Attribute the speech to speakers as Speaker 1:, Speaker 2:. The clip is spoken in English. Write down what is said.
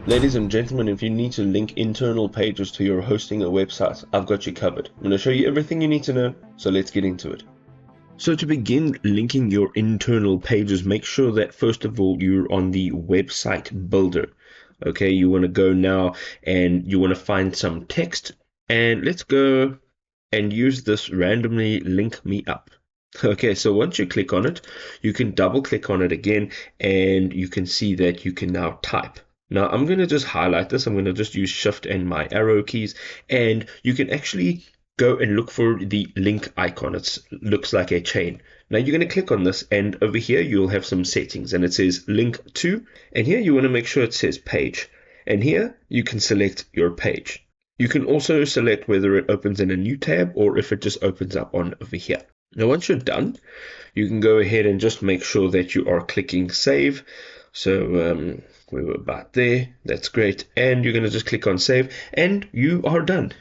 Speaker 1: Ladies and gentlemen, if you need to link internal pages to your hosting or website, I've got you covered. I'm going to show you everything you need to know, so let's get into it. So to begin linking your internal pages, make sure that first of all you're on the website builder. Okay, you want to go now and you want to find some text, and let's go and use this randomly link me up. Okay, so once you click on it, you can double click on it again and you can see that you can now type. Now I'm going to just highlight this. I'm going to just use shift and my arrow keys, and you can actually go and look for the link icon. It looks like a chain. Now you're going to click on this, and over here you'll have some settings, and it says link to, and here you want to make sure it says page, and here you can select your page. You can also select whether it opens in a new tab or if it just opens up on over here. Now once you're done, you can go ahead and just make sure that you are clicking save. So we were about there. That's great. And you're going to just click on save and you are done.